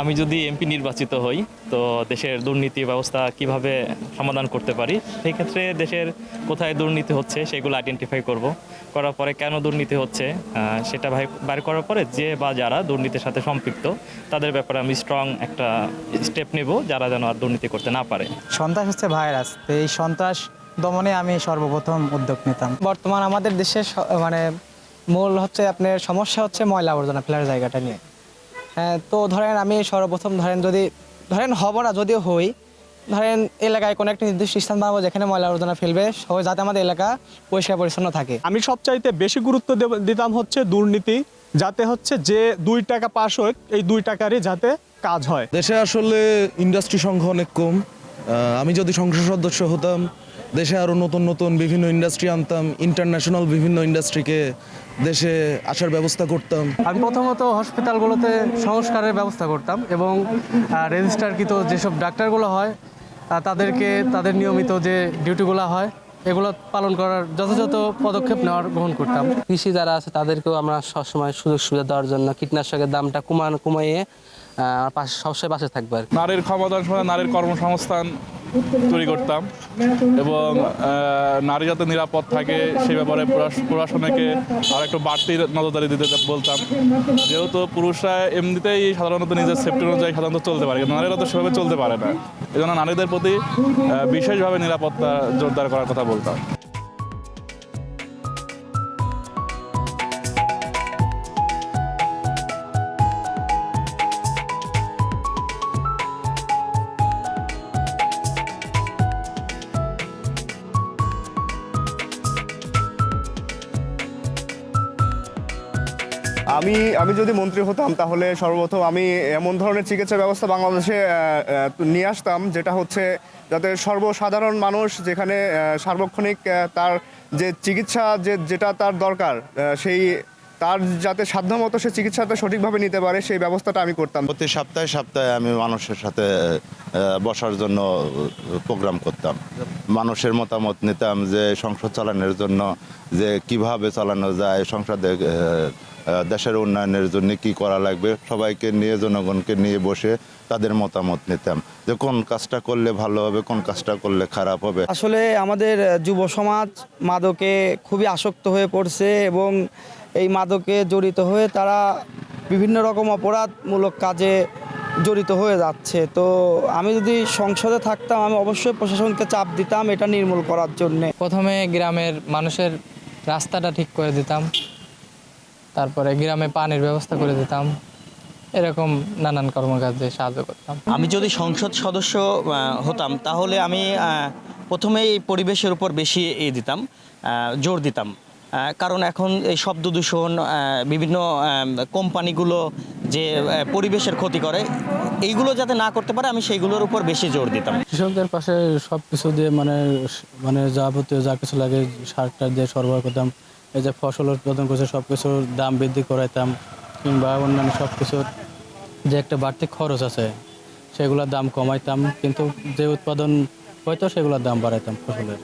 আমি যদি এমপি নির্বাচিত হই তো দেশের দুর্নীতি ব্যবস্থা কিভাবে সমাধান করতে পারি, সেই ক্ষেত্রে দেশের কোথায় দুর্নীতি হচ্ছে সেগুলো আইডেন্টিফাই করার পরে কেন দুর্নীতি হচ্ছে সেটা বাইর করার পরে যে বা যারা দুর্নীতির সাথে সম্পৃক্ত তাদের ব্যাপারে আমি স্ট্রং একটা স্টেপ নেব, যারা যেন আর দুর্নীতি করতে না পারে। সন্ত্রাস হচ্ছে ভাইরাস, তো এই সন্ত্রাস দমনে আমি সর্বপ্রথম উদ্যোগ নিতাম। বর্তমান আমাদের দেশে মানে মূল হচ্ছে আপনার সমস্যা হচ্ছে ময়লা আবর্জনা ফেলার জায়গাটা নিয়ে। তো ধরেন আমি সর্বপ্রথম ধরেন হব না, যদিও হই, ধরেন এলাকায় কোনো একটা নির্দিষ্ট স্থান বানাবো যেখানে ময়লা আবর্জনা ফেলবে সবাই, যাতে আমাদের এলাকা পরিষ্কার পরিচ্ছন্ন থাকে। আমি সবচাইতে বেশি গুরুত্ব দিতাম হচ্ছে দুর্নীতি, যাতে হচ্ছে যে 2 টাকা পাস হোক এই 2 টাকারই যাতে কাজ হয়। দেশে আসলে ইন্ডাস্ট্রি সংখ্যা অনেক কম। আমি যদি সংসদ সদস্য হতাম, দেশে আরও নতুন নতুন বিভিন্ন ইন্ডাস্ট্রি আনতাম, ইন্টারন্যাশনাল বিভিন্ন ইন্ডাস্ট্রিকে দেশে আসার ব্যবস্থা করতাম। আমি প্রথমত হসপিটালগুলোতে সংস্কারের ব্যবস্থা করতাম এবং রেজিস্টারকৃত যেসব ডাক্তারগুলো হয় তাদেরকে তাদের নিয়মিত যে ডিউটিগুলো হয় এগুলো পালন করার যথাযথ পদক্ষেপ গ্রহণ করতাম। কৃষি যারা আছে তাদেরকেও আমরা সবসময় সুযোগ সুবিধা দেওয়ার জন্য কীটনাশকের দামটা কমাইয়ে সবসময় পাশে থাকবে। নারীর ক্ষমতায়ন, নারীর কর্মসংস্থান তৈরি করতাম এবং নারী যাতে নিরাপদ থাকে সেই ব্যাপারে প্রশাসনকে আর একটু বাড়তি নজরদারি দিতে বলতাম, যেহেতু পুরুষরা এমনিতেই সাধারণত নিজের সেফটি অনুযায়ী সাধারণত চলতে পারে, কিন্তু নারীরা তো সেভাবে চলতে পারে না। এই জন্য নারীদের প্রতি বিশেষভাবে নিরাপত্তা জোরদার করার কথা বলতাম। আমি যদি মন্ত্রী হতাম তাহলে সর্বপ্রথম আমি এমন ধরনের চিকিৎসা ব্যবস্থা বাংলাদেশে নিয়ে আসতাম যেটা হচ্ছে যাতে সর্বসাধারণ মানুষ যেখানে সার্বক্ষণিক তার যে চিকিৎসা যেটা তার দরকার তার যাতে সাধ্যমতো সে চিকিৎসাটা সঠিকভাবে নিতে পারে সেই ব্যবস্থাটা আমি করতাম। প্রতি সপ্তাহে আমি মানুষের সাথে বসার জন্য প্রোগ্রাম করতাম, মানুষের মতামত নিতাম যে সংসদ চালানোর জন্য যে কিভাবে চালানো যায়, সংসদে দেশের উন্নয়নের জন্য কি করা লাগবে, সবাইকে নিয়ে জনগণকে নিয়ে বসে তাদের মতামত নিতাম যে কোন কাজটা করলে ভালো হবে, কোন কাজটা করলে খারাপ হবে। আসলে আমাদের যুব সমাজ মাদকে খুবই আসক্ত হয়ে পড়ছে এবং এই মাদকে জড়িত হয়ে তারা বিভিন্ন রকম অপরাধমূলক কাজে জড়িত হয়ে যাচ্ছে। তো আমি যদি সংসদে থাকতাম আমি অবশ্যই প্রশাসনকে চাপ দিতাম এটা নির্মূল করার জন্যে। প্রথমে গ্রামের মানুষের রাস্তাটা ঠিক করে দিতাম, তারপরে গ্রামে পানির ব্যবস্থা করে দিতাম, এরকম নানান কর্মকাজে সাহায্য করতাম। আমি যদি সংসদ সদস্য হতাম তাহলে আমি প্রথমেই পরিবেশের উপর বেশি জোর দিতাম, কারণ এখন এই শব্দ দূষণ, বিভিন্ন কোম্পানিগুলো যে পরিবেশের ক্ষতি করে এইগুলো যাতে না করতে পারে আমি সেইগুলোর উপর বেশি জোর দিতাম। কৃষকদের পাশে সব কিছু দিয়ে মানে যাবতীয় যা কিছু লাগে সারটা দিয়ে সরবরাহ করতাম। এই যে ফসল উৎপাদন করছে সব কিছুর দাম বৃদ্ধি করাইতাম, কিংবা অন্যান্য সব কিছুর যে একটা বাড়তি খরচ আছে সেগুলোর দাম কমাইতাম, কিন্তু যে উৎপাদন হয়তো সেগুলোর দাম বাড়াইতাম ফসলের।